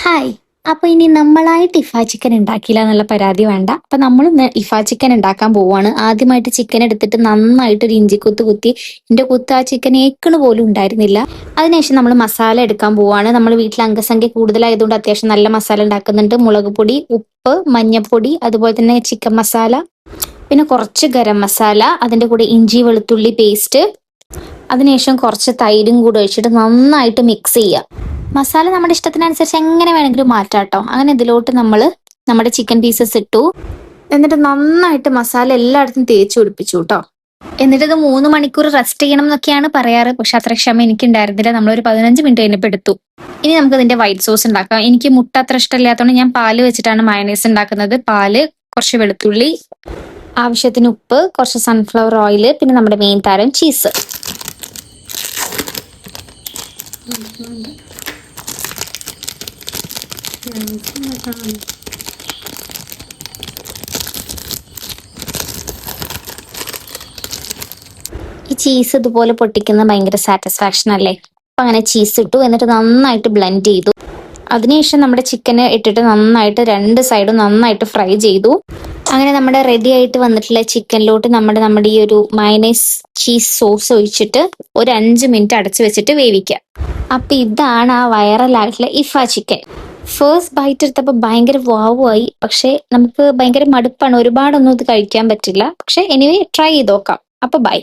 Hi. അപ്പൊ ഇനി നമ്മളായിട്ട് ഇഫ ചിക്കൻ ഉണ്ടാക്കില്ല എന്നുള്ള പരാതി വേണ്ട. അപ്പൊ നമ്മൾ ഇഫ ചിക്കൻ ഉണ്ടാക്കാൻ പോവാണ്. ആദ്യമായിട്ട് ചിക്കൻ എടുത്തിട്ട് നന്നായിട്ട് ഒരു ഇഞ്ചി കുത്ത് കുത്തി. എന്റെ കുത്ത് ആ ചിക്കൻ ഏക്കണ് പോലും ഉണ്ടായിരുന്നില്ല. അതിനുശേഷം നമ്മൾ മസാല എടുക്കാൻ പോവാണ്. നമ്മൾ വീട്ടിൽ അംഗസംഖ്യ കൂടുതലായതുകൊണ്ട് അത്യാവശ്യം നല്ല മസാല ഉണ്ടാക്കുന്നുണ്ട്. മുളക് പൊടി, ഉപ്പ്, മഞ്ഞൾപ്പൊടി, അതുപോലെ തന്നെ ചിക്കൻ മസാല, പിന്നെ കുറച്ച് ഗരം മസാല, അതിന്റെ കൂടെ ഇഞ്ചി വെളുത്തുള്ളി പേസ്റ്റ്, അതിനുശേഷം കുറച്ച് തൈരും കൂടെ ഒഴിച്ചിട്ട് നന്നായിട്ട് മിക്സ് ചെയ്യുക. മസാല നമ്മുടെ ഇഷ്ടത്തിനനുസരിച്ച് എങ്ങനെ വേണമെങ്കിലും മാറ്റാട്ടോ. അങ്ങനെ ഇതിലോട്ട് നമ്മൾ നമ്മുടെ ചിക്കൻ പീസസ് ഇട്ടു. എന്നിട്ട് നന്നായിട്ട് മസാല എല്ലായിടത്തും തേച്ച് പിടിപ്പിച്ചു കേട്ടോ. എന്നിട്ട് ഇത് 3 മണിക്കൂർ റെസ്റ്റ് ചെയ്യണം എന്നൊക്കെയാണ് പറയാറ്. പക്ഷെ അത്ര ക്ഷമ എനിക്ക് ഉണ്ടായിരുന്നില്ല. നമ്മളൊരു 15 മിനിറ്റ് കഴിഞ്ഞപ്പോൾ എടുത്തു. ഇനി നമുക്ക് ഇതിന്റെ വൈറ്റ് സോസ് ഉണ്ടാക്കാം. എനിക്ക് മുട്ട അത്ര ഇഷ്ടമില്ലാത്തതുകൊണ്ട് ഞാൻ പാല് വെച്ചിട്ടാണ് മയണൈസ് ഉണ്ടാക്കുന്നത്. പാല്, കുറച്ച് വെളുത്തുള്ളി, ആവശ്യത്തിന് ഉപ്പ്, കുറച്ച് സൺഫ്ലവർ ഓയിൽ, പിന്നെ നമ്മുടെ മെയിൻ താരം ചീസ്. ഈ ചീസ് ഇതുപോലെ പൊട്ടിക്കുന്ന ഭയങ്കര സാറ്റിസ്ഫാക്ഷൻ അല്ലേ. അപ്പൊ അങ്ങനെ ചീസ് ഇട്ടു. എന്നിട്ട് നന്നായിട്ട് ബ്ലെൻഡ് ചെയ്തു. അതിനുശേഷം നമ്മുടെ ചിക്കന് ഇട്ടിട്ട് നന്നായിട്ട് 2 സൈഡും നന്നായിട്ട് ഫ്രൈ ചെയ്തു. അങ്ങനെ നമ്മുടെ റെഡി ആയിട്ട് വന്നിട്ടുള്ള ചിക്കനിലോട്ട് നമ്മുടെ ഈ ഒരു മയണൈസ് ചീസ് സോസ് ഒഴിച്ചിട്ട് ഒരു 5 മിനിറ്റ് അടച്ചു വെച്ചിട്ട് വേവിക്കുക. അപ്പൊ ഇതാണ് ആ വൈറലായിട്ടുള്ള ഇഫ ചിക്കൻ. ഫസ്റ്റ് ബൈറ്റ് എടുത്തപ്പോൾ ഭയങ്കര വാവുമായി. പക്ഷെ നമുക്ക് ഭയങ്കര മടുപ്പാണ്. ഒരുപാടൊന്നും ഇത് കഴിക്കാൻ പറ്റില്ല. പക്ഷെ എനിവേ ട്രൈ ചെയ്ത് നോക്കാം. അപ്പൊ ബൈ.